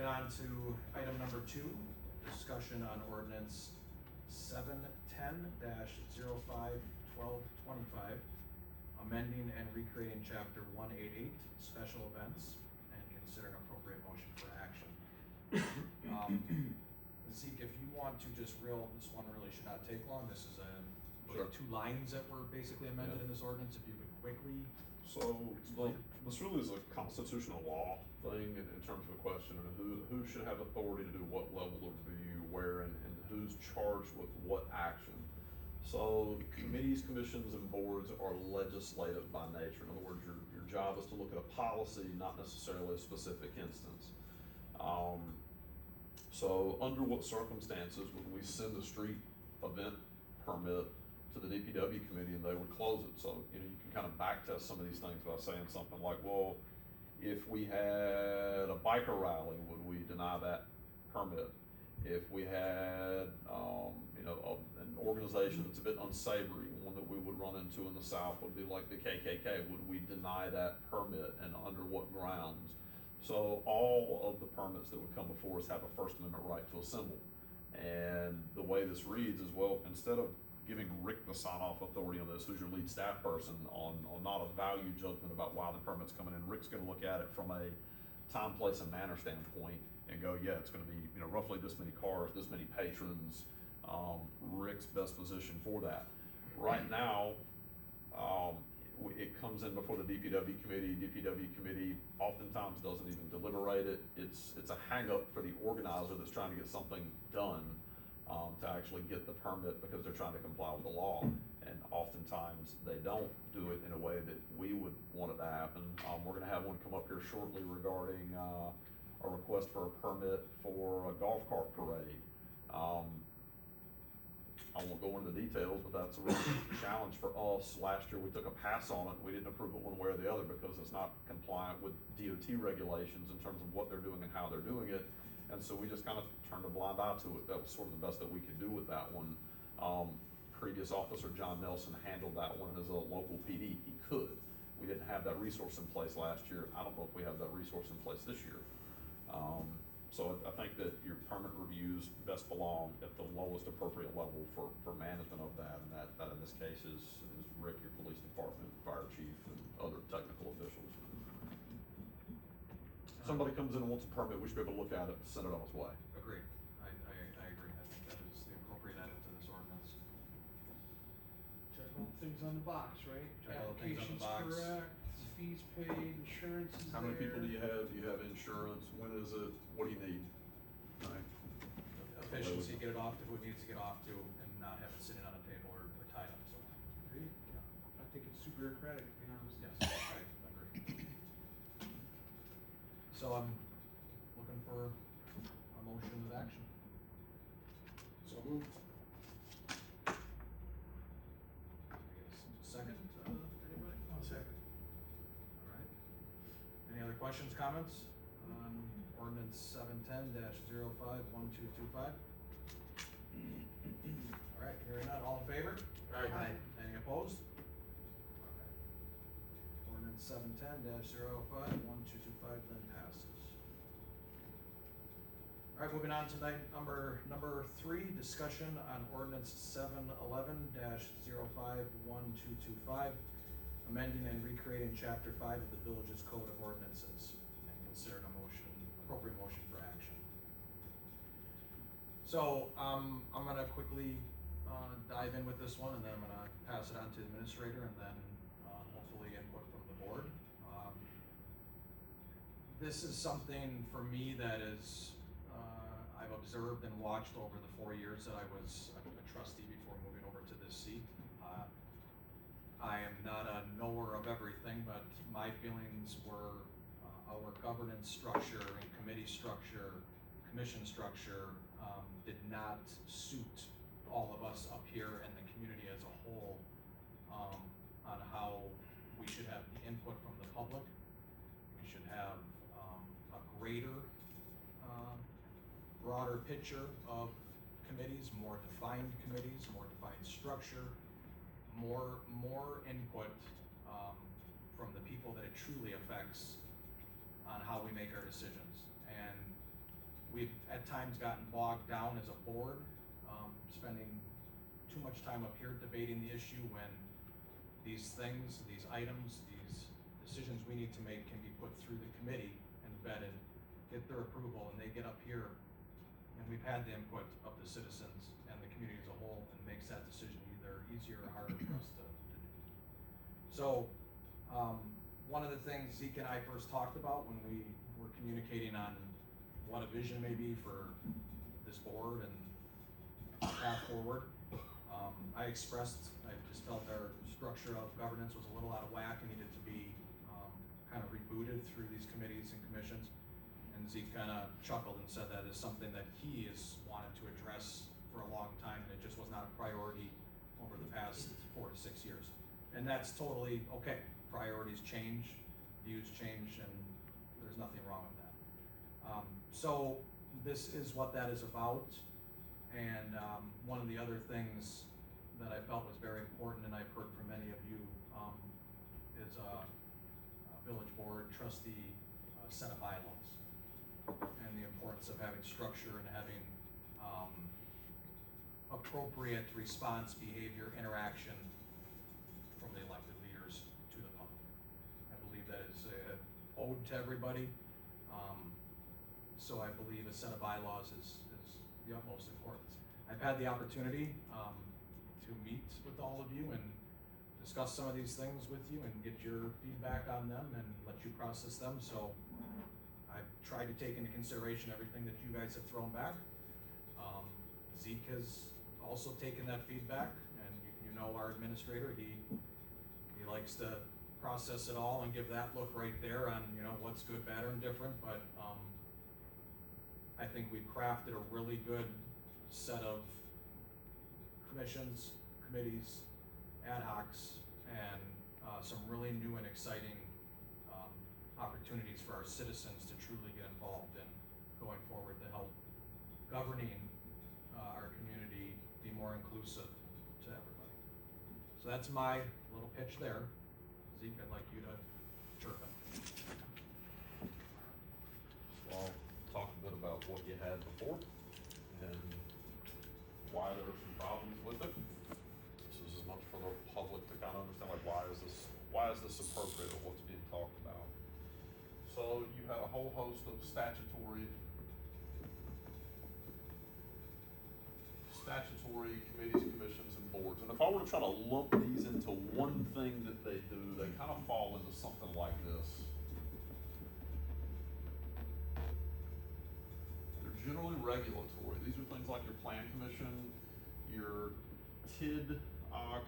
moving on to item number 2, discussion on ordinance 710-05-1225, amending and recreating chapter 188, special events, and consider an appropriate motion for action. Zeke, if you want to just this one really should not take long. This is Sure. 2 lines that were basically amended in this ordinance. If you could quickly. So, this really is a constitutional law thing in terms of a question of who should have authority to do what level of review, where, and who's charged with what action. So, committees, commissions, and boards are legislative by nature. In other words, your job is to look at a policy, not necessarily a specific instance. So, under what circumstances would we send a street event permit to the DPW committee and they would close it? So, you can kind of back test some of these things by saying something like, well, if we had a biker rally, would we deny that permit? If we had, an organization that's a bit unsavory, one that we would run into in the South would be like the KKK, would we deny that permit, and under what grounds? So all of the permits that would come before us have a First Amendment right to assemble. And the way this reads is, well, instead of giving Rick the sign-off authority on this, who's your lead staff person, on not a value judgment about why the permit's coming in, Rick's gonna look at it from a time, place, and manner standpoint and go, yeah, it's gonna be, roughly this many cars, this many patrons, Rick's best position for that. Right now, it comes in before the DPW committee. DPW committee oftentimes doesn't even deliberate it. It's a hang up for the organizer that's trying to get something done, to actually get the permit because they're trying to comply with the law. And oftentimes they don't do it in a way that we would want it to happen. We're gonna have one come up here shortly regarding, a request for a permit for a golf cart parade. I won't go into the details, but that's a real challenge for us. Last year we took a pass on it. We didn't approve it one way or the other because it's not compliant with DOT regulations in terms of what they're doing and how they're doing it. And so we just kind of turned a blind eye to it. That was sort of the best that we could do with that one. Previous officer John Nelson handled that one as a local PD. He could. We didn't have that resource in place last year. I don't know if we have that resource in place this year. So I think that your permit reviews best belong at the lowest appropriate level for management of that, and that in this case is Rick, your police department, fire chief, and other technical officials. Somebody comes in and wants a permit, we should be able to look at it and send it on its way. Agreed. I agree. I think that is the appropriate edit to this ordinance. Check all the things on the box, right? Check all the things on the box. Correct, fees paid, insurance is How many there. people do you have? Do you have insurance? When is it? What do you need? Right. Efficiency, get it off to who it needs to get off to, and not have it sitting on a table or tied up somewhere. Agreed. Yeah. I think it's super bureaucratic, to be honest. Yes, I agree. So I'm looking for a motion with action. So moved. Second, anybody? I'll second. All right. Any other questions, comments on ordinance 710-05-1225? All right, hearing none, all in favor? Aye. Any opposed? Okay. Ordinance 710-05-1225 then passes. All right, moving on to number 3, discussion on ordinance 711-05-1225, amending and recreating chapter 5 of the Village's Code of Ordinances, and consider an appropriate motion for action. So, I'm gonna quickly, dive in with this one, and then I'm gonna pass it on to the administrator, and then, hopefully input from the board. This is something for me that is, I've observed and watched over the 4 years that I was a trustee before moving over to this seat. I am not a knower of everything, but my feelings were our governance structure and committee structure, commission structure, did not suit all of us up here and the community as a whole, on how we should have the input from the public. We should have a greater, broader picture of committees, more defined structure, more input from the people that it truly affects on how we make our decisions. And we've at times gotten bogged down as a board, spending too much time up here debating the issue when these things, these items, these decisions we need to make can be put through the committee and vetted, get their approval, and they get up here, and we've had the input of the citizens and the community as a whole, and makes that decision either easier or harder for us to do. So, one of the things Zeke and I first talked about when we were communicating on what a vision may be for this board and path forward, I just felt our structure of governance was a little out of whack and needed to be kind of rebooted through these committees and commissions. And Zeke kind of chuckled and said that is something that he has wanted to address for a long time, and it just was not a priority over the past 4 to 6 years. And that's totally okay. Priorities change, views change, and there's nothing wrong with that. So this is what that is about. And one of the other things that I felt was very important, and I've heard from many of you, is a village board trustee set of bylaws, and the importance of having structure and having appropriate response, behavior, interaction from the elected leaders to the public. I believe that is an ode to everybody. So I believe a set of bylaws is the utmost importance. I've had the opportunity to meet with all of you and discuss some of these things with you and get your feedback on them and let you process them. So I've tried to take into consideration everything that you guys have thrown back. Zeke has also taken that feedback, and you know our administrator, he likes to process it all and give that look right there on, you know, what's good, bad, or indifferent. But I think we've crafted a really good set of commissions, committees, ad hocs, and some really new and exciting opportunities for our citizens to truly get involved in going forward to help governing our community be more inclusive to everybody. So that's my little pitch there. Zeke, I'd like you to chirp in. So I'll talk a bit about what you had before and why there are some problems with it. This is as much for the public to kind of understand, like, why is this appropriate, or what's being talked about. So you had a whole host of statutory committees, commissions, and boards. And if I were to try to lump these into one thing that they do, they kind of fall into something like this. They're generally regulatory. These are things like your plan commission, your TID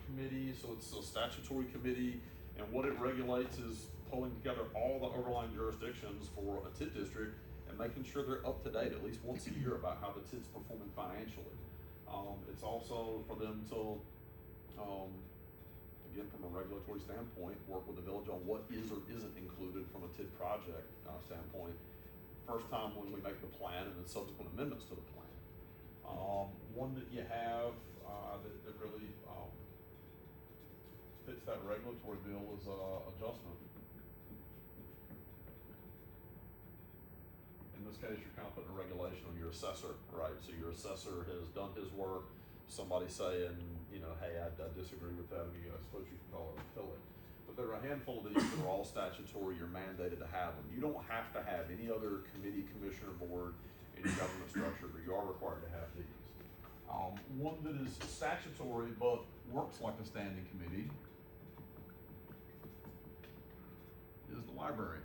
committee, so it's a statutory committee, and what it regulates is pulling together all the overlying jurisdictions for a TID district and making sure they're up to date at least once a year about how the TID's performing financially. It's also for them to, again, from a regulatory standpoint, work with the village on what is or isn't included from a TID project standpoint. First time when we make the plan and then subsequent amendments to the plan. One that you have that really fits that regulatory bill is adjustment. In this case, you're kind of putting a regulation on your assessor, right? So your assessor has done his work. Somebody saying, you know, hey, I disagree with that. I suppose you can call it appealing. But there are a handful of these that are all statutory. You're mandated to have them. You don't have to have any other committee, commissioner, board in your government structure, but you are required to have these. One that is statutory but works like a standing committee is the library.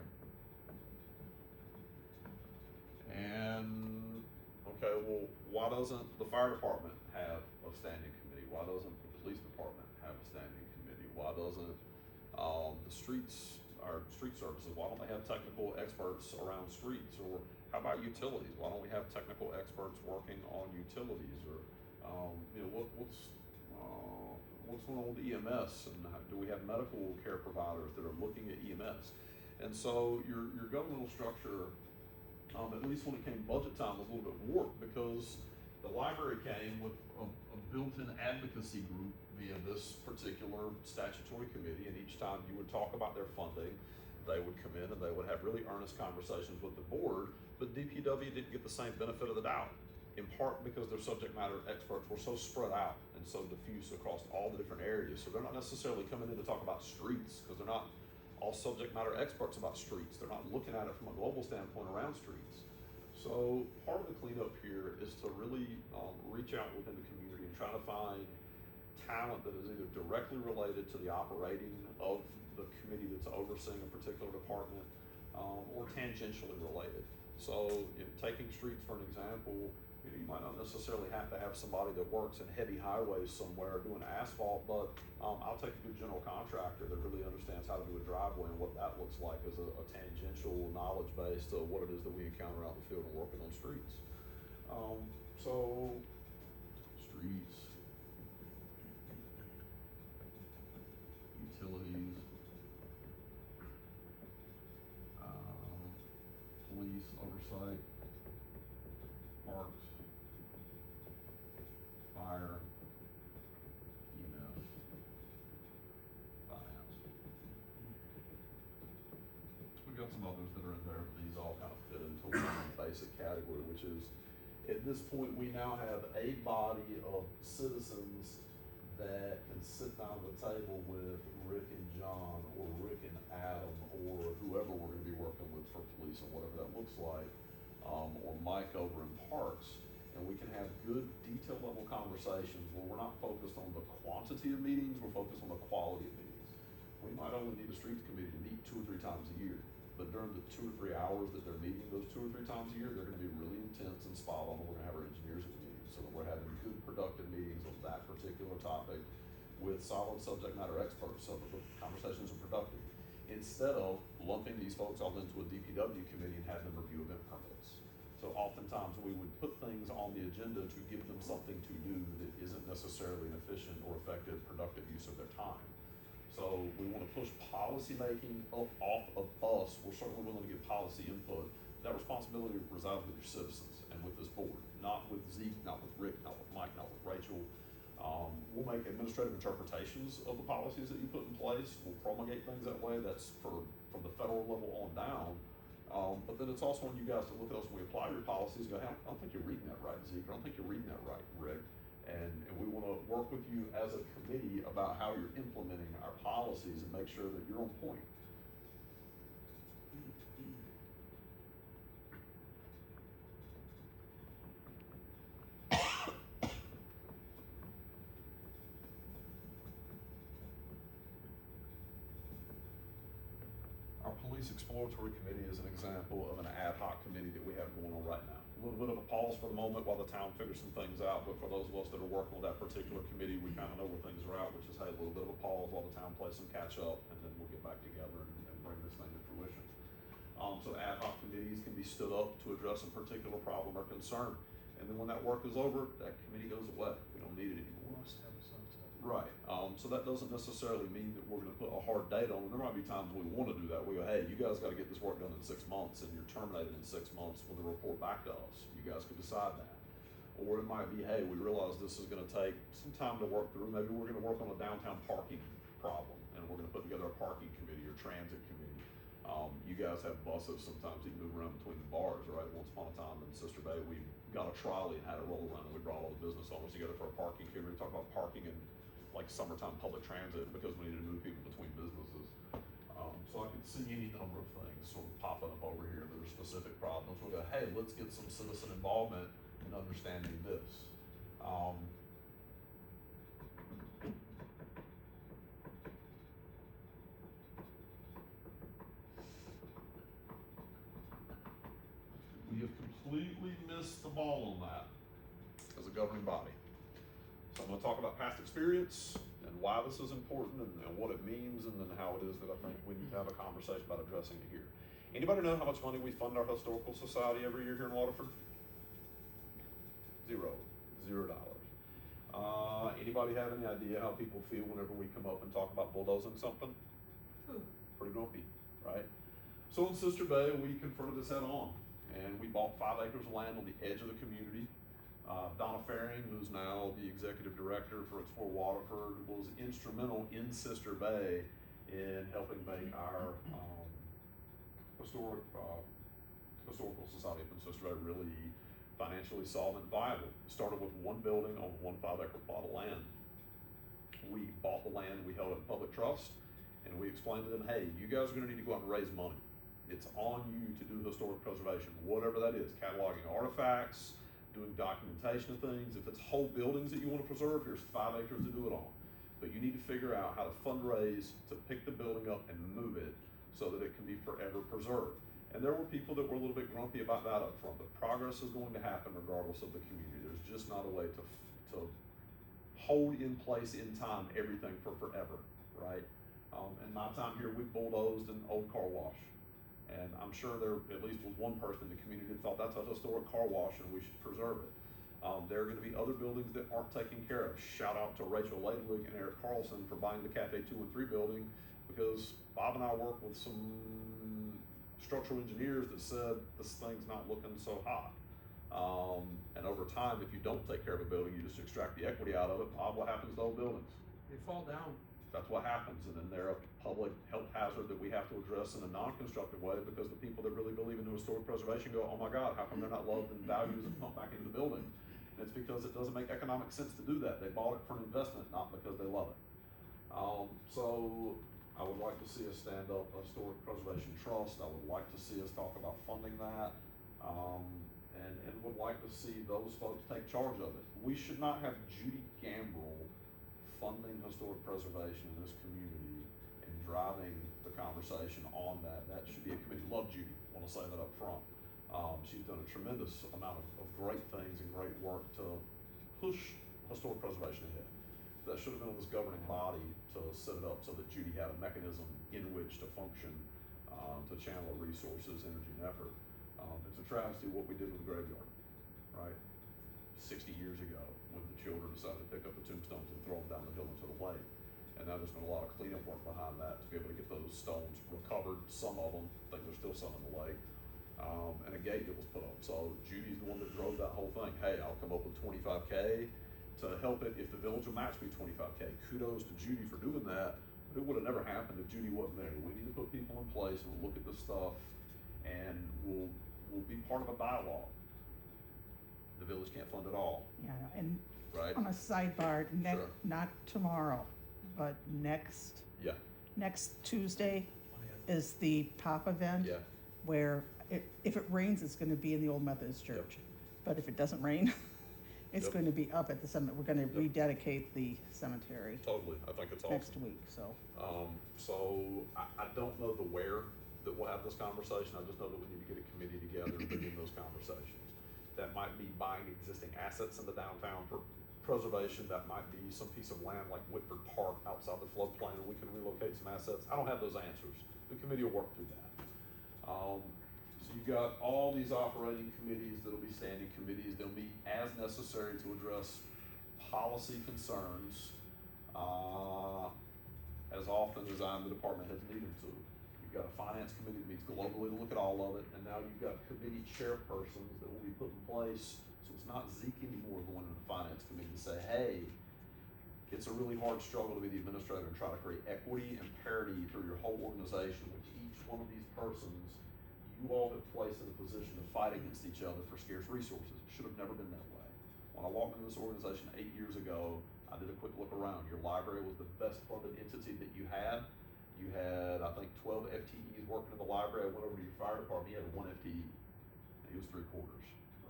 And, okay, well, why doesn't the fire department have a standing committee? Why doesn't the police department have a standing committee? Why doesn't the streets, our street services, why don't they have technical experts around streets? Or how about utilities? Why don't we have technical experts working on utilities? Or, you know, what's going on with EMS? And do we have medical care providers that are looking at EMS? And so your governmental structure, at least when it came budget time, was a little bit warped because the library came with a built-in advocacy group via this particular statutory committee, and each time you would talk about their funding, they would come in and they would have really earnest conversations with the board, but DPW DPW didn't get the same benefit of the doubt, in part because their subject matter experts were so spread out and so diffuse across all the different areas. So they're not necessarily coming in to talk about streets, because they're not all subject matter experts about streets. They're not looking at it from a global standpoint around streets. So part of the cleanup here is to really reach out within the community and try to find talent that is either directly related to the operating of the committee that's overseeing a particular department, or tangentially related. So, taking streets for an example, you might not necessarily have to have somebody that works in heavy highways somewhere doing asphalt, but I'll take a good general contractor that really understands how to do a driveway and what that looks like as a tangential knowledge base to what it is that we encounter out in the field and working on streets. So, streets, utilities, police oversight, parks, fire, EMS, finance. We've got some others that are in there, but these all kind of fit into one basic category, which is, at this point, we now have a body of citizens that can sit down at the table with Rick and John, or Rick and Adam, or whoever we're gonna be working with for police and whatever that looks like, or Mike over in Parks, and we can have good detail level conversations where we're not focused on the quantity of meetings, we're focused on the quality of meetings. We might only need the streets committee to meet 2 or 3 times a year, but during the 2 or 3 hours that they're meeting, those 2 or 3 times a year, they're gonna be really intense and spot on, and we're gonna have our engineers at the meetings, so that we're having good productive meetings on that particular topic with solid subject matter experts, so that the conversations are productive, instead of lumping these folks all into a DPW committee and have them review event permits. So oftentimes we would put things on the agenda to give them something to do that isn't necessarily an efficient or effective, productive use of their time. So we want to push policy making off of us. We're certainly willing to give policy input. That responsibility resides with your citizens and with this board, not with Zeke, not with Rick, not with Mike, not with Rachel. We'll make administrative interpretations of the policies that you put in place. We'll promulgate things that way. That's from the federal level on down. But then it's also on you guys to look at us when we apply your policies and go, hey, I don't think you're reading that right, Zeke, or I don't think you're reading that right, Rick. And we want to work with you as a committee about how you're implementing our policies and make sure that you're on point. Our police exploratory committee is an example of an ad hoc committee that we have going on right now. A little bit of a pause for the moment while the town figures some things out, but for those of us that are working with that particular committee, we kind of know where things are at, which is, hey, a little bit of a pause while the town plays some catch up, and then we'll get back together and bring this thing to fruition. So ad hoc committees can be stood up to address a particular problem or concern, and then when that work is over, that committee goes away. We don't need it anymore. Must have a sunset. Right, so that doesn't necessarily mean that we're gonna put a hard date on it. There might be times we wanna do that. We go, hey, you guys gotta get this work done in 6 months, and you're terminated in 6 months with a report back to us. You guys could decide that. Or it might be, hey, we realize this is gonna take some time to work through. Maybe we're gonna work on a downtown parking problem, and we're gonna put together a parking committee or transit committee. You guys have buses, sometimes you move around between the bars, right? Once upon a time in Sister Bay, we got a trolley and had it roll around, and we brought all the business owners together for a parking committee. We talk about parking and like summertime public transit because we need to move people between businesses. So I can see any number of things sort of popping up over here that are specific problems. We'll go, hey, let's get some citizen involvement in understanding this. We have completely missed the ball on that as a governing body. So I'm gonna talk about past experience and why this is important and what it means, and then how it is that I think we need to have a conversation about addressing it here. Anybody know how much money we fund our historical society every year here in Waterford? $0. Anybody have any idea how people feel whenever we come up and talk about bulldozing something? Pretty grumpy, right? So in Sister Bay, we confronted this head on, and we bought 5 acres of land on the edge of the community. Donna Faring, who's now the executive director for Explore Waterford, was instrumental in Sister Bay in helping make our historical society up in Sister Ray really financially solid and viable. Started with one building on 1 5-acre plot of land. We bought the land, we held it in public trust, and we explained to them, hey, you guys are gonna need to go out and raise money. It's on you to do historic preservation, whatever that is, cataloging artifacts, doing documentation of things. If it's whole buildings that you wanna preserve, here's 5 acres to do it on. But you need to figure out how to fundraise to pick the building up and move it so that it can be forever preserved. And there were people that were a little bit grumpy about that up front, but progress is going to happen regardless of the community. There's just not a way to hold in place in time everything for forever, right? In my time here, we bulldozed an old car wash. And I'm sure there at least was one person in the community that thought that's a historic car wash and we should preserve it. There are gonna be other buildings that aren't taken care of. Shout out to Rachel Ladewig and Eric Carlson for buying the Cafe 2 and 3 building, because Bob and I worked with some structural engineers that said this thing's not looking so hot. And over time, if you don't take care of a building, you just extract the equity out of it. Bob, what happens to old buildings? They fall down. That's what happens, and then they're a public health hazard that we have to address in a non-constructive way, because the people that really believe in historic preservation go, oh my God, how come they're not loved and values and pumped back into the building? And it's because it doesn't make economic sense to do that. They bought it for an investment, not because they love it. So I would like to see us stand up a historic preservation trust. I would like to see us talk about funding that, and would like to see those folks take charge of it. We should not have Judy Gambrell funding historic preservation in this community and driving the conversation on that. That should be a committee. Love Judy, want to say that up front. She's done a tremendous amount of great things and great work to push historic preservation ahead. That should have been on this governing body to set it up so that Judy had a mechanism in which to function, to channel resources, energy, and effort. It's a travesty what we did with the graveyard, right? 60 years ago, when the children decided to pick up the tombstones and throw them down the hill into the lake. And now there's been a lot of cleanup work behind that to be able to get those stones recovered, some of them. I think there's still some in the lake. And a gate that was put up. So Judy's the one that drove that whole thing. Hey, I'll come up with $25K to help it if the village will match me $25K. Kudos to Judy for doing that, but it would have never happened if Judy wasn't there. We need to put people in place and look at this stuff, and we'll be part of a dialogue. The village can't fund it all. Yeah, and right? On a sidebar, Sure. not tomorrow, but next Tuesday is the POP event. Yeah. Where if it rains, it's gonna be in the Old Methodist Church. But if it doesn't rain, it's Yep. going to be up at the cemetery. We're gonna Yep. rededicate the cemetery Totally. I think it's awesome. next week, so. So I don't know the where that we'll have this conversation. I just know that we need to get a committee together and begin those conversations. That might be buying existing assets in the downtown for preservation. That might be some piece of land like Whitford Park outside the floodplain, and we can relocate some assets. I don't have those answers. The committee will work through that. So you've got all these operating committees that'll be standing committees. They'll meet as necessary to address policy concerns, as often as the department has needed to. You've got a finance committee that meets globally to look at all of it, and now you've got committee chairpersons that will be put in place. So it's not Zeke anymore going to the finance committee to say, hey, it's a really hard struggle to be the administrator and try to create equity and parity through your whole organization, which each one of these persons you all have placed in a position to fight against each other for scarce resources. It should have never been that way. When I walked into this organization 8 years ago, I did a quick look around. Your library was the best funded entity that you had. You had, I think, 12 FTEs working in the library. I went over to your fire department, you had 1 FTE. He was 3/4,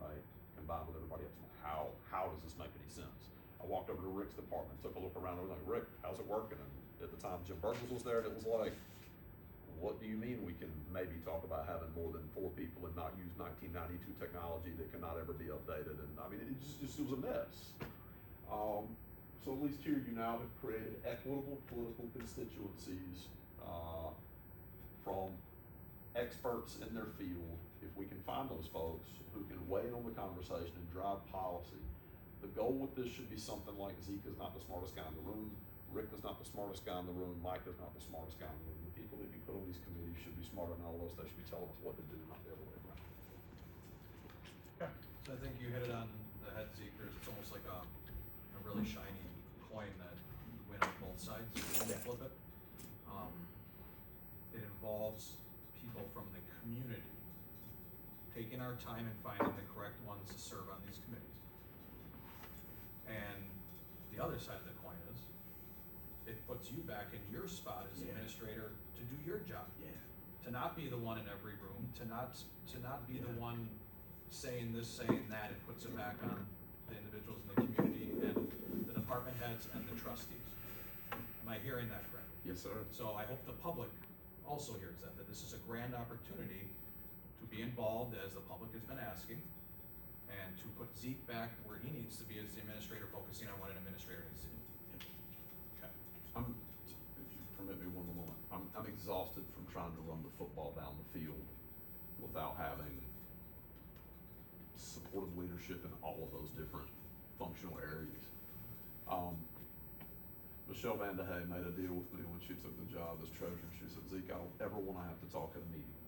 right? Combined with everybody else. How does this make any sense? I walked over to Rick's department, took a look around, and was like, Rick, how's it working? And at the time, Jim Burgess was there, and it was like, what do you mean we can maybe talk about having more than 4 people and not use 1992 technology that cannot ever be updated? And I mean, it was a mess. So at least here you now have created equitable political constituencies from experts in their field. If we can find those folks who can weigh in on the conversation and drive policy, the goal with this should be something like Zeke is not the smartest guy in the room, Rick is not the smartest guy in the room, Mike is not the smartest guy in the room. The people that you put on these committees should be smarter than all of us. They should be telling us what to do, not the other way around. Okay, so I think you hit it on the head, Zeke. It's almost like a really shiny coin that you win on both sides when you flip it. It involves people from the community taking our time and finding the correct ones to serve on these committees. And the other side of the coin is, it puts you back in your spot as Yeah. administrator to do your job. Yeah. To not be the one in every room, to not be the one saying this, saying that. It puts it back on the individuals in the community and the department heads and the trustees. Am I hearing that correctly? Yes, sir. So I hope the public also hears that this is a grand opportunity to be involved, as the public has been asking, and to put Zeke back where he needs to be as the administrator, focusing on what an administrator needs to do. Okay. If you permit me one moment, I'm exhausted from trying to run the football down the field without having supportive leadership in all of those different functional areas. Michelle Van de Hey made a deal with me when she took the job as treasurer. She said, Zeke, I don't ever want to have to talk at a meeting,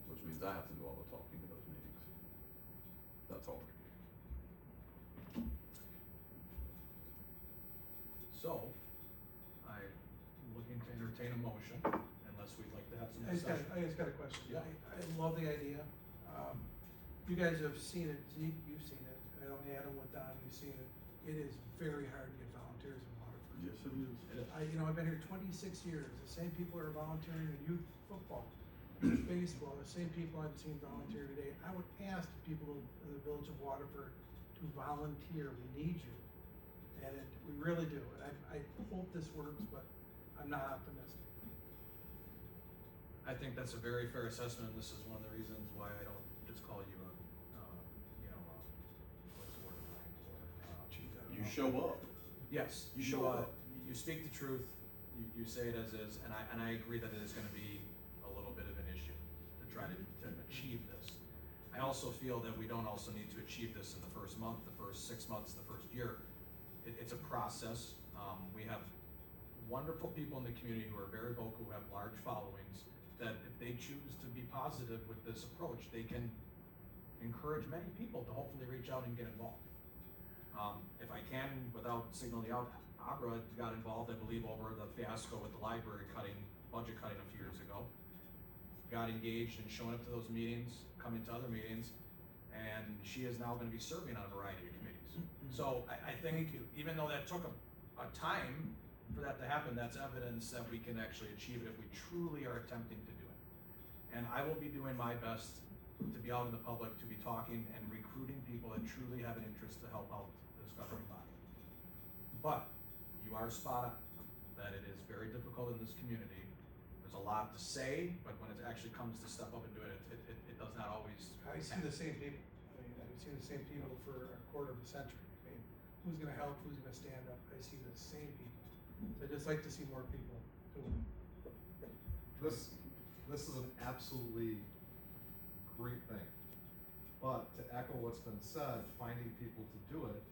which means I have to do all the talking at those meetings. That's all. So, I'm looking to entertain a motion, unless we'd like to have some I just discussion. got a question. Yeah. I love the idea. You guys have seen it, Zeke, you've seen it. I know Adam with Don, you've seen it. It is very hard to get volunteers in Waterford. Yes, it is. I've been here 26 years. The same people are volunteering in youth football, youth baseball, the same people I've seen volunteer today. I would ask the people in the village of Waterford to volunteer. We need you. And we really do. And I hope this works, but I'm not optimistic. I think that's a very fair assessment, and this is one of the reasons why I don't just call you a, what's the word I'm looking for? You show up. Yes, You show up. You speak the truth, you say it as is, and I agree that it is gonna be a little bit of an issue to try to achieve this. I also feel that we don't also need to achieve this in the first month, the first 6 months, the first year. It's a process. We have wonderful people in the community who are very vocal, who have large followings, that if they choose to be positive with this approach, they can encourage many people to hopefully reach out and get involved. If I can, without signaling out, Abra got involved, I believe, over the fiasco with the library budget cutting a few years ago. Got engaged and showing up to those meetings, coming to other meetings, and she is now gonna be serving on a variety of committees. So I think, even though that took a time for that to happen, that's evidence that we can actually achieve it if we truly are attempting to do it. And I will be doing my best to be out in the public, to be talking and recruiting people that truly have an interest to help out this governing body. But you are spot on, that it is very difficult in this community. There's a lot to say, but when it actually comes to step up and do it, it does not always I see the same people. I've seen the same people for a quarter of a century. Who's gonna help, who's gonna stand up? I see the same people. So I'd just like to see more people doing it. This is an absolutely great thing. But to echo what's been said, finding people to do it,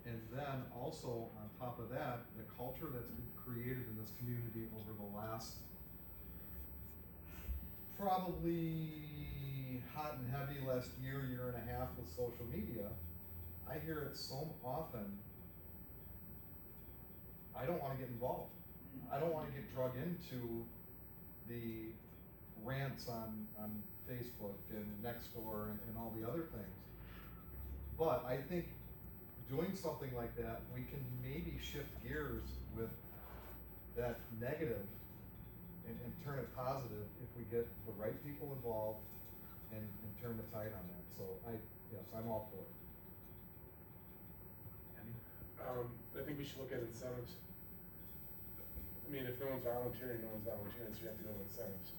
and then also on top of that, the culture that's been created in this community over the last probably hot and heavy last year and a half with social media. I hear it so often. I don't want to get involved. I don't want to get drug into the rants on Facebook and Nextdoor and all the other things. But I think doing something like that, we can maybe shift gears with that negative and turn it positive if we get the right people involved and turn the tide on that. So yes, I'm all for it. I think we should look at incentives. I mean, if no one's volunteering, so you have to go with incentives.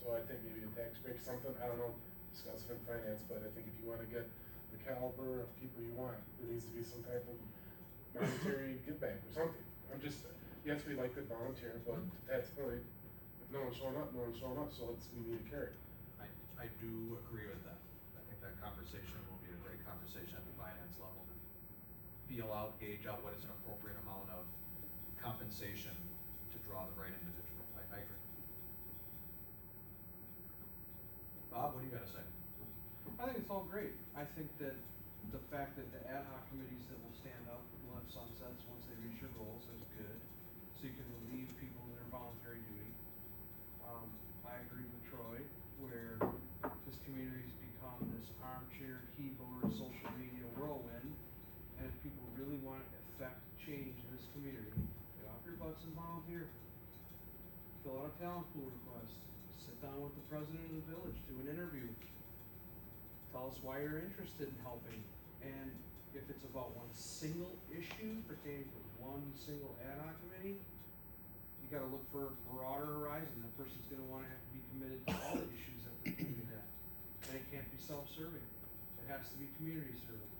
So I think maybe a tax break, something, I don't know, discuss it in finance, but I think if you wanna get the caliber of people you want, there needs to be some type of monetary give back or something. Yes, we like to volunteer, but to Pat's point, if no one's showing up, so we need to carry. I do agree with that. I think that conversation will be a great conversation at the finance level. Feel out, gauge out what is an appropriate amount of compensation to draw the right individual. I agree. Bob, what do you gotta say? I think it's all great. I think that the fact that the ad hoc committees that will stand up will have sunsets once they reach your goals is good. So you can relieve people of their voluntary duty. I agree with Troy where this butts and volunteer. Fill out a talent pool request, sit down with the president of the village, do an interview. Tell us why you're interested in helping, and if it's about one single issue pertaining to one single ad hoc committee, you gotta look for a broader horizon. That person's gonna wanna have to be committed to all the issues that they're doing that. And it can't be self-serving. It has to be community serving.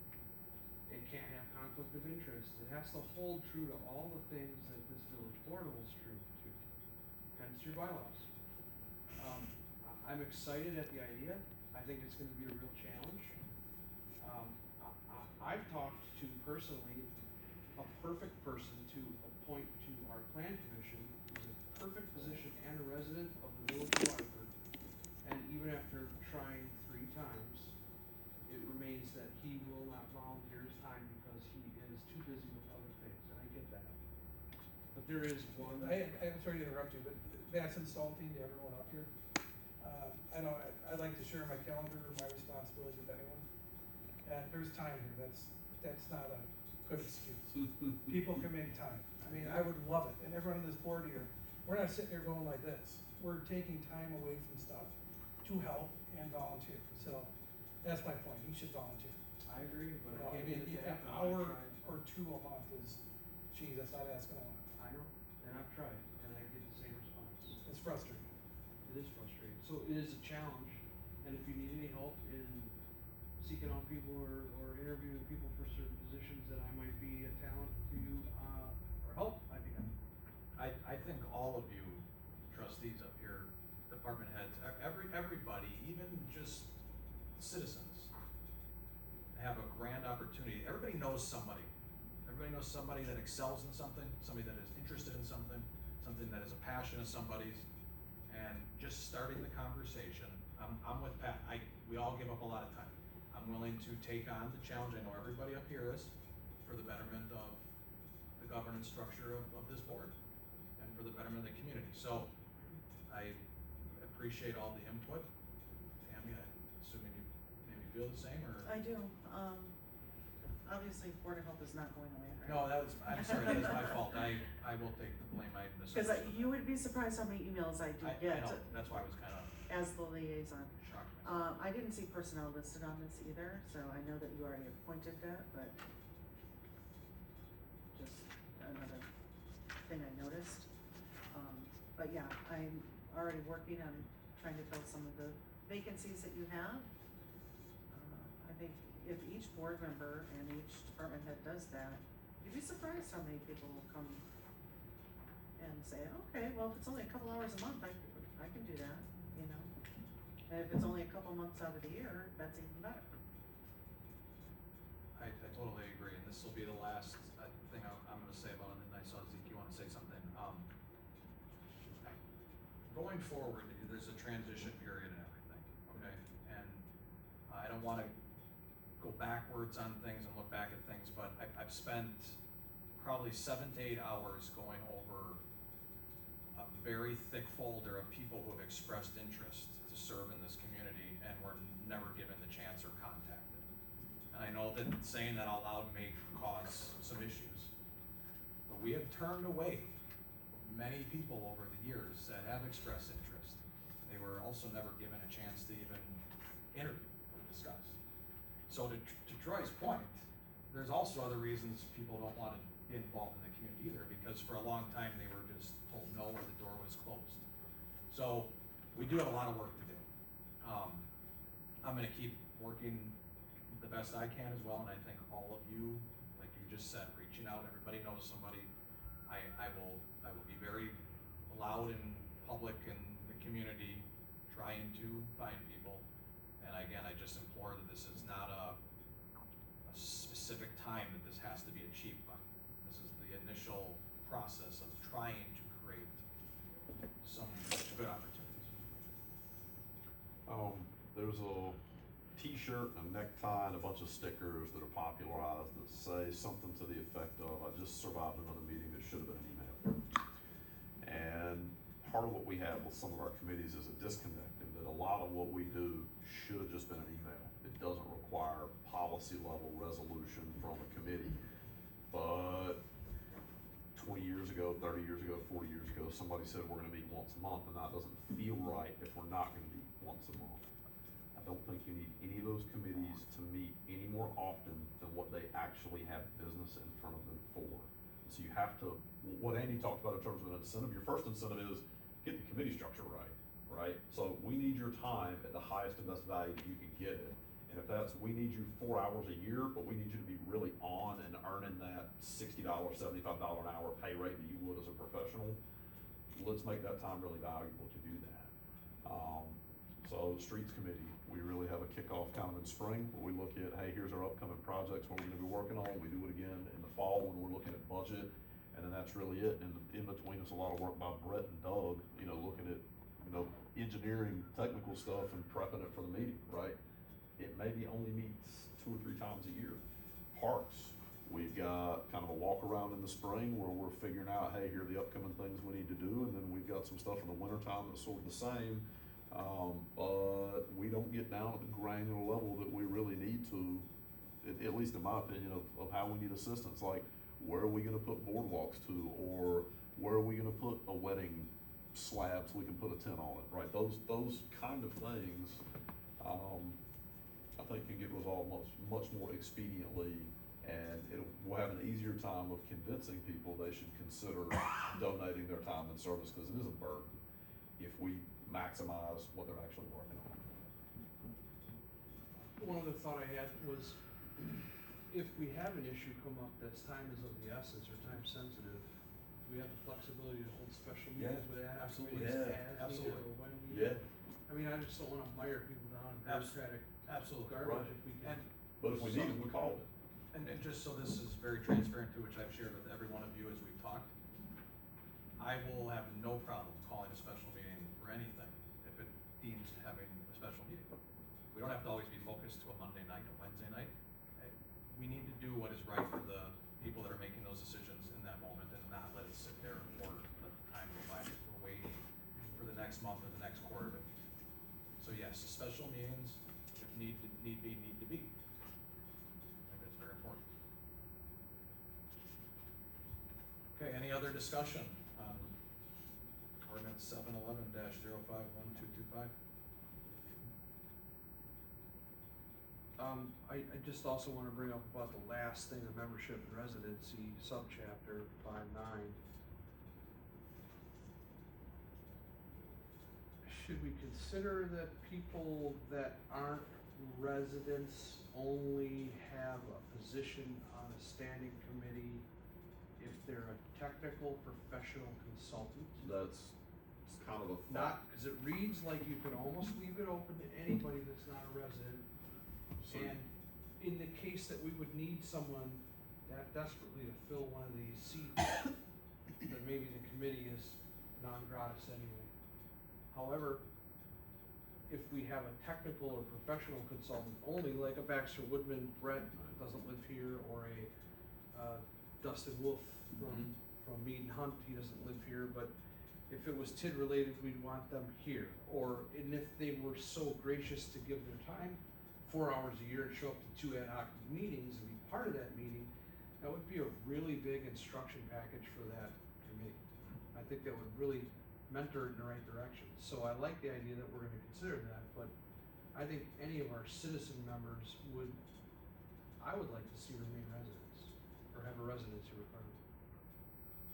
It can't have conflict of interest. It has to hold true to all the things that this village board holds true to. Hence your bylaws. I'm excited at the idea. I think it's gonna be a real challenge. I've talked to personally a perfect person to appoint to our plan commission, who's a perfect position and a resident of the village of Waterford. And even after trying 3 times, it remains that he will not volunteer his time because he is too busy with other things, and I get that. But there is one. I'm sorry to interrupt you, but that's insulting to everyone up here. I know, I like to share my calendar or my responsibilities with anyone. And there's time here, that's not a good excuse. People can make time. I mean, I would love it, and everyone on this board here, we're not sitting here going like this. We're taking time away from stuff to help and volunteer, so that's my point, you should volunteer. I agree, but You know, I can't get it to an happen. hour I've tried. or 2 a month is, geez, that's not asking a lot. I know, and I've tried, and I get the same response. It's frustrating. It is frustrating. So it is a challenge, and if you need any help in seeking out people or interviewing people for certain positions that I might be a talent to you, or help, I'd be happy. I think all of you trustees up here, department heads, everybody, even just citizens, have a grand opportunity. Everybody knows somebody. Everybody knows somebody that excels in something, somebody that is interested in something, something that is a passion of somebody's, and just starting the conversation. I'm with Pat. We all give up a lot of time. I'm willing to take on the challenge. I know everybody up here is, for the betterment of the governance structure of this board and for the betterment of the community. So I appreciate all the input. Tammy, I'm assuming you maybe feel the same, or? I do. Obviously, Board of Health is not going away, right? No, I'm sorry, that is my fault. I will take the blame. I Because misunderstood. you would be surprised how many emails I do I get know, that's why I was kind of as the liaison. shocked myself. I didn't see personnel listed on this either, so I know that you already appointed that, but just another thing I noticed. But yeah, I'm already working on trying to fill some of the vacancies that you have. I think if each board member and each department head does that, you'd be surprised how many people will come and say, okay, well, if it's only a couple hours a month, I can do that, you know? And if it's only a couple months out of the year, that's even better. I totally agree, and this will be the last thing I'm gonna say about it, and I saw Zeke, you wanna say something? Going forward, there's a transition period and everything, okay? And I don't wanna go backwards on things and look back at things, but I've spent probably 7 to 8 hours going over a very thick folder of people who have expressed interest to serve in this community and were never given the chance or contacted. And I know that saying that out loud may cause some issues, but we have turned away many people over the years that have expressed interest. They were also never given a chance to even interview or discuss. So to Troy's point, there's also other reasons people don't want to get involved in the community either, because for a long time they were just told no or the door was closed. So we do have a lot of work to do. I'm gonna keep working the best I can as well, and I think all of you, like you just said, reaching out, everybody knows somebody. I will be very loud in public in the community, trying to find people. And again, I just implore that this is not a specific time that this has to be achieved by. This is the initial process of trying to create some good opportunities. There's a t-shirt, a necktie, and a bunch of stickers that are popularized that say something to the effect of, I just survived another meeting that should have been an email. And part of what we have with some of our committees is a disconnect in that a lot of what we do should have just been an email. It doesn't require policy level resolution from a committee. But 20 years ago, 30 years ago, 40 years ago, somebody said we're gonna meet once a month, and that doesn't feel right if we're not gonna meet once a month. I don't think you need any of those committees to meet any more often than what they actually have business in front of them for. So you have to, what Andy talked about in terms of an incentive, your first incentive is get the committee structure right? So we need your time at the highest and best value that you can get it. And if that's, we need you 4 hours a year, but we need you to be really on and earning that $60, $75 an hour pay rate that you would as a professional, let's make that time really valuable to do that. So Streets Committee, we really have a kickoff kind of in spring, where we look at, hey, here's our upcoming projects, what we're gonna be working on. We do it again in the fall when we're looking at budget, and then that's really it. And in between, it's a lot of work by Brett and Doug, looking at, engineering, technical stuff and prepping it for the meeting, right? It maybe only meets 2 or 3 times a year. Parks, we've got kind of a walk around in the spring where we're figuring out, hey, here are the upcoming things we need to do, and then we've got some stuff in the wintertime that's sort of the same. But we don't get down at the granular level that we really need to, at least in my opinion, of how we need assistance. Like, where are we gonna put boardwalks to, or where are we gonna put a wedding slab so we can put a tent on it, right? Those kind of things, I think can get resolved much more expediently, and we'll have an easier time of convincing people they should consider donating their time and service, because it is a burden if we maximize what they're actually working on. One other thought I had was, if we have an issue come up that's time is of the essence or time sensitive, we have the flexibility to hold special meetings with ad hoc absolutely. committees Yeah, as needed absolutely. or when needed. Yeah. I mean, I just don't wanna mire people down in bureaucratic Absolutely. garbage Right. if we can. And, But if we need it, we call it. and just so this is very transparent too, which I've shared with every one of you as we've talked, I will have no problem calling a special meeting for anything if it deems having a special meeting. We don't have to always be focused to a Monday night, a Wednesday night. We need to do what is right for the people that are making those decisions in that moment, and not let it sit there or let the time go by if we're waiting for the next month or the next quarter. So yes, special meetings, if need to be. I think that's very important. Okay, any other discussion on ordinance 711-051225? I just also wanna bring up about the last thing, the membership and residency subchapter 5.9. Should we consider that people that aren't residents only have a position on a standing committee if they're a technical professional consultant? It's kind of a thought. Not, cause it reads like you can almost leave it open to anybody that's not a resident. So- And in the case that we would need someone that desperately to fill one of these seats, then maybe the committee is non gratis anyway. However, if we have a technical or professional consultant only, like a Baxter Woodman, Brett doesn't live here, or a Dustin Wolf from Mead and Hunt, he doesn't live here, but if it was TID related, we'd want them here. And if they were so gracious to give their time, 4 hours a year, and show up to 2 ad hoc meetings and be part of that meeting, that would be a really big instruction package for that committee. I think that would really mentor it in the right direction. So I like the idea that we're gonna consider that, but I think any of our citizen members I would like to see remain residents, or have a residency requirement.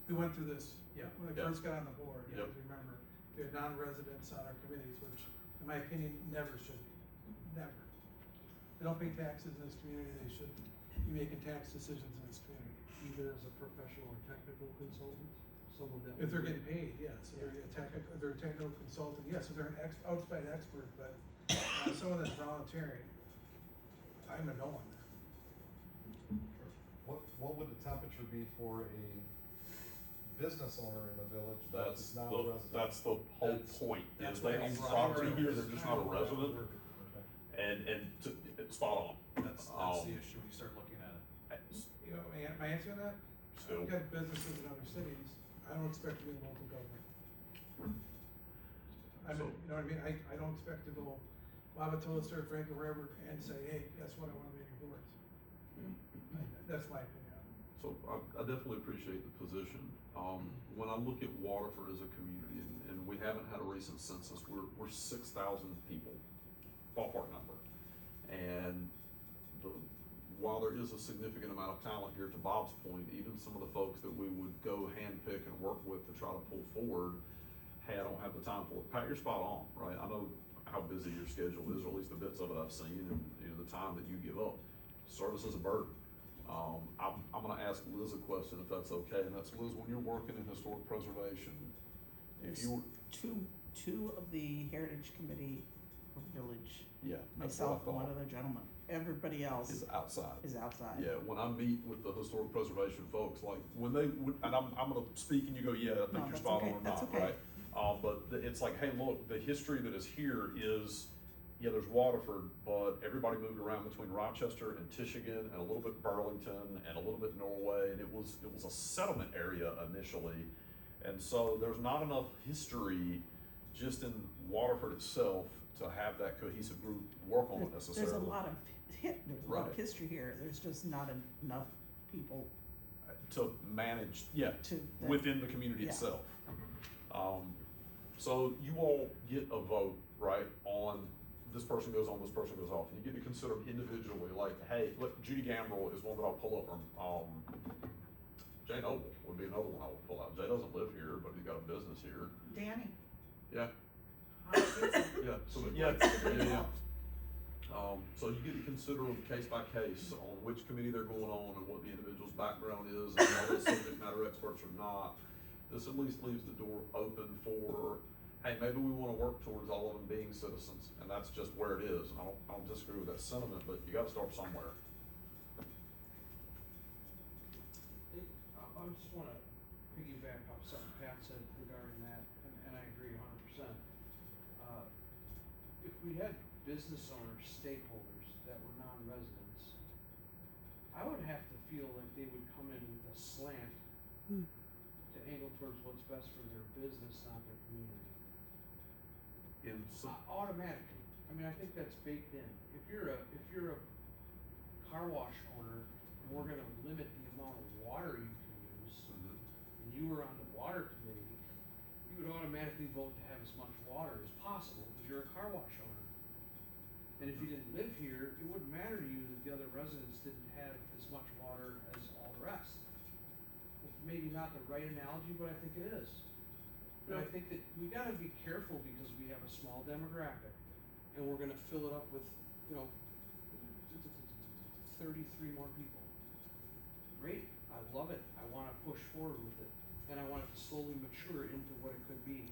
We went through this when I Yeah. first got on the board, Yep. if you remember. We had non-residents on our committees, which in my opinion, never should be, never. They don't pay taxes in this community, they should be making tax decisions in this community. Even as a professional or technical consultant, someone that. If they're would- getting paid, yes, if they're a technical consultant, yes, if they're an outside expert, but someone that's volunteering, I'm a no on that. What would the temperature be for a business owner in the village that's not a resident? That's the whole point, that's is they what own he's property right. here, they're just not a resident, Okay. and spot on. That's the issue, when you start looking at it. You know, my answer to that? Still. I've got businesses in other cities, I don't expect to be in local government. I mean, you know what I mean, I don't expect to go Wabatola, or Franklin, wherever, and say, hey, guess what, I wanna make your boards. That's my opinion on it. So I definitely appreciate the position. When I look at Waterford as a community, and we haven't had a recent census, we're 6,000 people, ballpark number. And while there is a significant amount of talent here, to Bob's point, even some of the folks that we would go handpick and work with to try to pull forward, hey, I don't have the time for it. Pat, you're spot on, right? I know how busy your schedule is, or at least the bits of it I've seen, and the time that you give up. Service is a burden. I'm gonna ask Liz a question if that's okay, and that's, Liz, when you're working in historic preservation, if There's you were, two of the Heritage Committee of Village, yeah, that's what I myself and one thought, other gentleman. Everybody else is outside. is outside. Yeah, when I meet with the historic preservation folks, like, when they, and I'm gonna speak and you go, yeah, I think No, you're that's spot okay, on or that's not, okay. right? But it's like, hey, look, the history that is here is, yeah, there's Waterford, but everybody moved around between Rochester and Tishigan and a little bit Burlington and a little bit Norway, and it was a settlement area initially. And so there's not enough history just in Waterford itself to have that cohesive group work on it necessarily. There's a lot of there's a lot of Right. history here. There's just not enough people To manage, yeah, to. within the community Yeah. itself. So you all get a vote, right, on this person goes on, this person goes off, and you get to consider them individually, like, hey, look, Judy Gambrell is one that I'll pull up, or, Jay Noble would be another one I would pull out. Jay doesn't live here, but he's got a business here. Danny. Yeah, How is it? yeah, so, She yeah, likes to be yeah, yeah. involved. So you get to consider them case by case on which committee they're going on and what the individual's background is, and whether they're subject matter experts or not. This at least leaves the door open for, hey, maybe we wanna work towards all of them being citizens, and that's just where it is. I don't disagree with that sentiment, but you gotta start somewhere. I just wanna piggyback off something Pat said regarding that, and I agree 100%. If we had business owners, stakeholders that were non-residents, I would have to feel like they would come in with a slant to angle towards what's best for their business, not their community. Automatically. I mean, I think that's baked in. If you're a car wash owner and we're gonna limit the amount of water you can use, and you were on the water committee, you would automatically vote to have as much water as possible because you're a car wash owner. And if you didn't live here, it wouldn't matter to you that the other residents didn't have as much water as all the rest. It's maybe not the right analogy, but I think it is. And I think that we gotta be careful because we have a small demographic and we're gonna fill it up with, 33 more people. Great, I love it, I wanna push forward with it, and I want it to slowly mature into what it could be.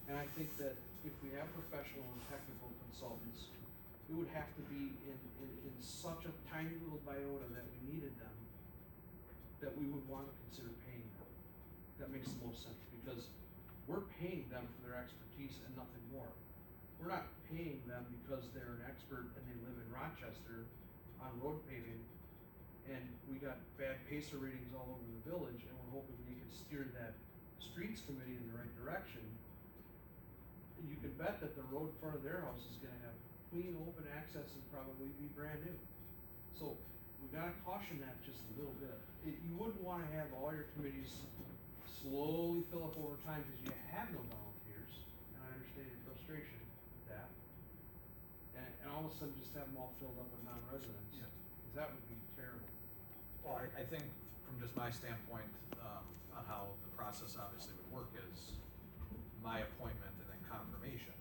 And I think that if we have professional and technical consultants, it would have to be in such a tiny little iota that we needed them, that we would wanna consider paying them. That makes the most sense, because we're paying them for their expertise and nothing more. We're not paying them because they're an expert and they live in Rochester on road paving, and we got bad PACER ratings all over the village, and we're hoping we can steer that streets committee in the right direction. You can bet that the road in front of their house is gonna have clean, open access and probably be brand new. So we gotta caution that just a little bit. You wouldn't wanna have all your committees slowly fill up over time because you have no volunteers, and I understand your frustration with that. And all of a sudden just have them all filled up with non-residents, Yeah. because that would be terrible. Well, I think from just my standpoint, on how the process obviously would work is my appointment and then confirmation.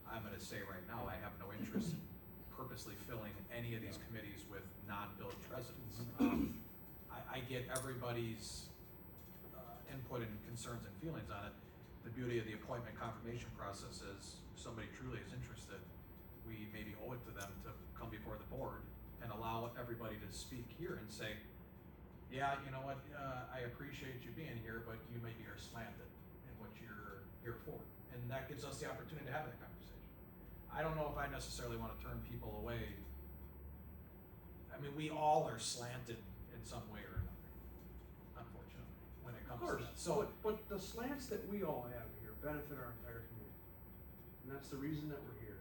I'm gonna say right now, I have no interest in purposely filling any of these committees with non-village residents. I get everybody's input and concerns and feelings on it. The beauty of the appointment confirmation process is, if somebody truly is interested, we maybe owe it to them to come before the board and allow everybody to speak here and say, yeah, you know what, I appreciate you being here, but you maybe are slanted in what you're here for. And that gives us the opportunity to have that conversation. I don't know if I necessarily wanna turn people away. I mean, we all are slanted in some way or another, unfortunately, when it Of comes to course, that. So, but the slants that we all have here benefit our entire community, and that's the reason that we're here.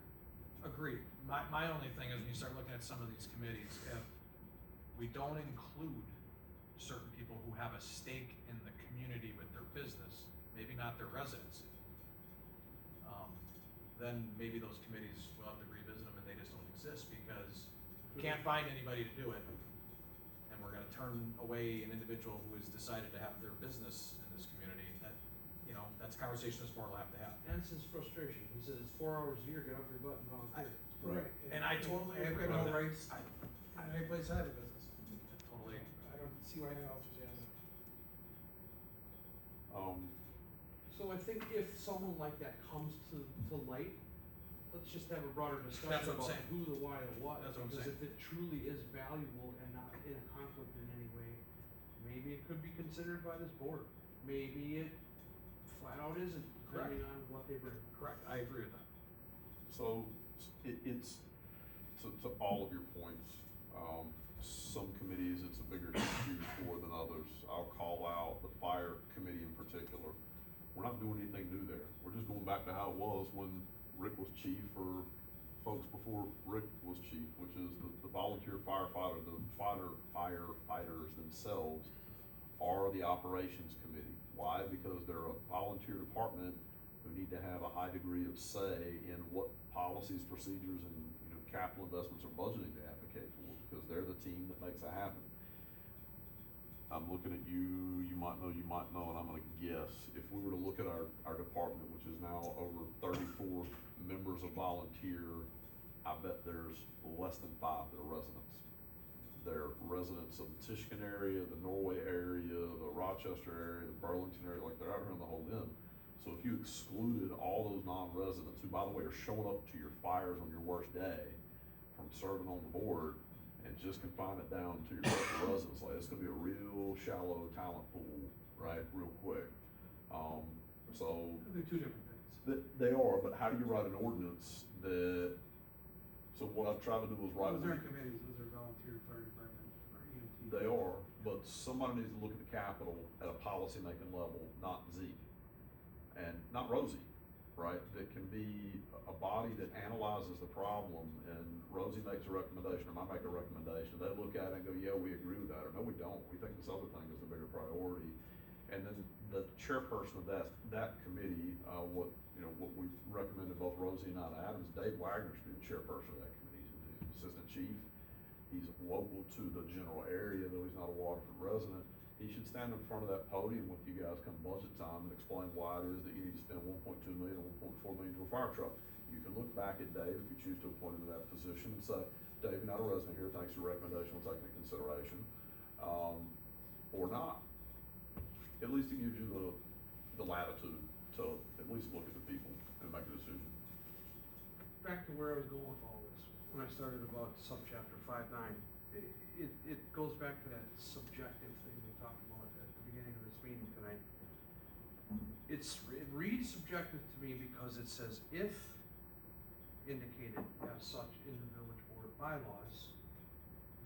agreed. My only thing is when you start looking at some of these committees, if we don't include certain people who have a stake in the community with their business, maybe not their residency, then maybe those committees will have to revisit them and they just don't exist because we can't find anybody to do it. And we're gonna turn away an individual who has decided to have their business in this community. That, you know, that's a conversation this board will have to have. And it's his frustration. He says it's 4 hours a year, get off your butt and volunteer. Right. And I totally I've agree got with no that. rights in any place I have a business. Totally. I don't see why anyone else was has it. So I think if someone like that comes to light, let's just have a broader discussion That's what I'm about saying. who, the why, the what. That's what I'm Because saying. if it truly is valuable and not in a conflict in any way, maybe it could be considered by this board. Maybe it flat out isn't, depending on what they bring. Correct, I agree with that. So it's to all of your points. Some committees it's a bigger issue for than others. I'll call out the fire committee in particular. We're not doing anything new there. We're just going back to how it was when Rick was chief, or folks before Rick was chief, which is the volunteer firefighter, the firefighters themselves are the operations committee. Why? Because they're a volunteer department who need to have a high degree of say in what policies, procedures, and capital investments or budgeting they advocate for, because they're the team that makes it happen. I'm looking at you, you might know, and I'm gonna guess. If we were to look at our department, which is now over 34 members of volunteer, I bet there's less than 5 that are residents. They're residents of the Tishkin area, the Norway area, the Rochester area, the Burlington area, like they're out here in the whole end. So if you excluded all those non-residents, who by the way are showing up to your fires on your worst day from serving on the board, and just confine it down to your local residents, like it's gonna be a real shallow talent pool, right, real quick. So They're two different things. they are, but how do you write an ordinance that, so what I've tried to do was write. Those aren't committees, those are volunteer fire department or EMT. They are, but somebody needs to look at the capital at a policy-making level, not Zeke, and not Rosie, right? That can be a body that analyzes the problem, and Rosie makes a recommendation, or I make a recommendation, they look at it and go, yeah, we agree with that, or no, we don't, we think this other thing is the bigger priority. And then the chairperson of that committee, what we recommended both Rosie and I to Adams, Dave Wagner should be the chairperson of that committee. He's the assistant chief. He's local to the general area, though he's not a Waterford resident. He should stand in front of that podium with you guys come budget time and explain why it is that you need to spend $1.2 million or $1.4 million to a fire truck. You can look back at Dave if you choose to appoint him to that position and say, Dave, you're not a resident here, thanks for your recommendation, we'll take it into consideration. Or not. At least it gives you the latitude to at least look at the people and make a decision. Back to where I was going with all this, when I started about subchapter 5.9, it goes back to that subjective thing we talked about at the beginning of this meeting tonight. It reads subjective to me because it says if indicated as such in the village board bylaws,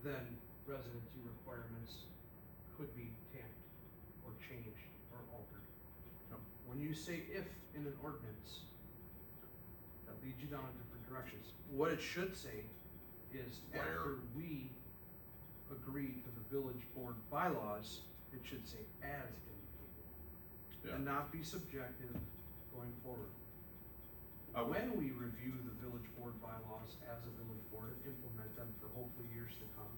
then residency requirements could be tamped or changed or altered. When you say if in an ordinance, that leads you down in different directions. What it should say is after we agree to the village board bylaws, it should say as indicated. Yeah. And not be subjective going forward. When we review the village board bylaws as a village board and implement them for hopefully years to come,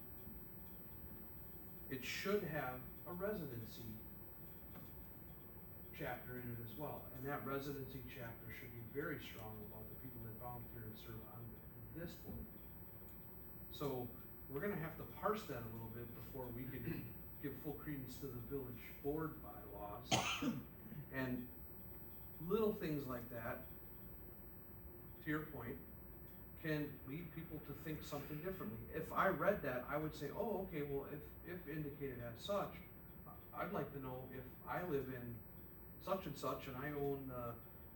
it should have a residency chapter in it as well. And that residency chapter should be very strong about the people that volunteer and serve on this board. So we're gonna have to parse that a little bit before we can give full credence to the village board bylaws. And little things like that, to your point, can lead people to think something differently. If I read that, I would say, oh, okay, well, if indicated as such, I'd like to know if I live in such and such and I own a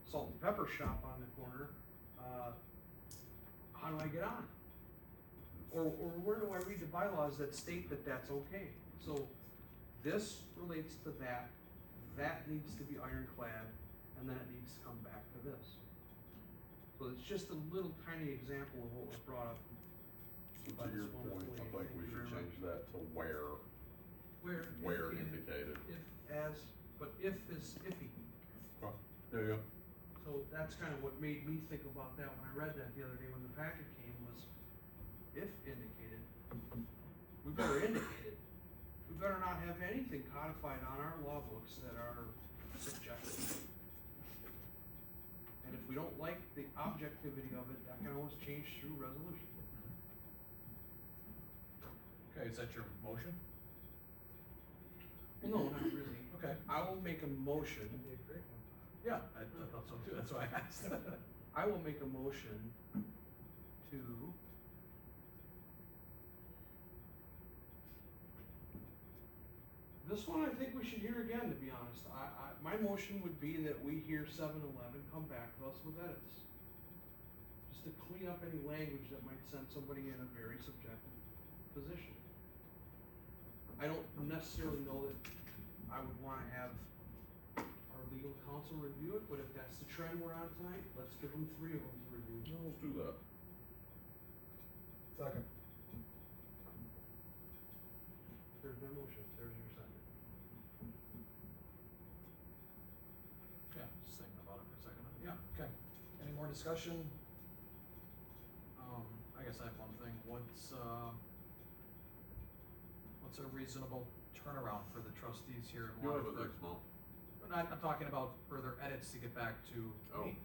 salt and pepper shop on the corner, how do I get on? Or where do I read the bylaws that state that that's okay? So this relates to that needs to be ironclad, and then it needs to come back to this. So it's just a little tiny example of what was brought up. So to your point, I think we should change that to where, Where indicated. If as, but if is iffy. There you go. So that's kind of what made me think about that when I read that the other day when the packet came was, if indicated, we better indicate it. We better not have anything codified on our law books that are subjective. And if we don't like the objectivity of it, that can always change through resolution. Okay, is that your motion? Well, no, not really. Okay. I will make a motion. That'd be a great one. Yeah, I thought so too, that's why I asked. I will make a motion to this one I think we should hear again, to be honest. My motion would be that we hear 7-11 come back to us with edits. Just to clean up any language that might send somebody in a very subjective position. I don't necessarily know that I would wanna have our legal counsel review it, but if that's the trend we're on tonight, let's give them 3 of them to review. We'll do that. Second. There's my motion, there's your second. Yeah, just thinking about it for a second. Yeah, okay. Any more discussion? I guess I have one thing. What's a reasonable turnaround for the trustees here in You'll have it Waterford? next month. I'm talking about further edits to get back to Oh. me.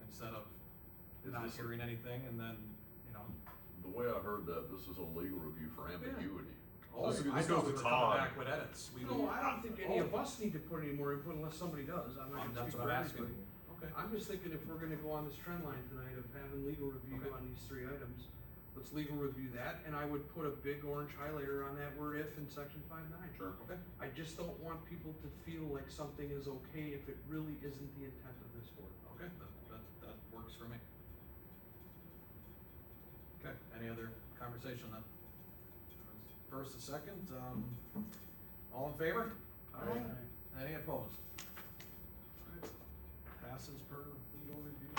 Instead of Is not this a- hearing anything and then, The way I heard that, this is a legal review for ambiguity. oh, This I goes thought we to were coming Todd. back with edits. We No, would- I don't think any of us need to put any more input unless somebody does. I'm not gonna That's speak what for I'm asking. everybody. Okay. I'm just thinking if we're gonna go on this trend line tonight of having legal review Okay. on these 3 items, let's legal review that, and I would put a big orange highlighter on that word if in section 5.9. Sure. Okay. I just don't want people to feel like something is okay if it really isn't the intent of this board. Okay, that works for me. Okay, any other conversation then? First and second, all in favor? Aye. Any opposed? Passes per legal review.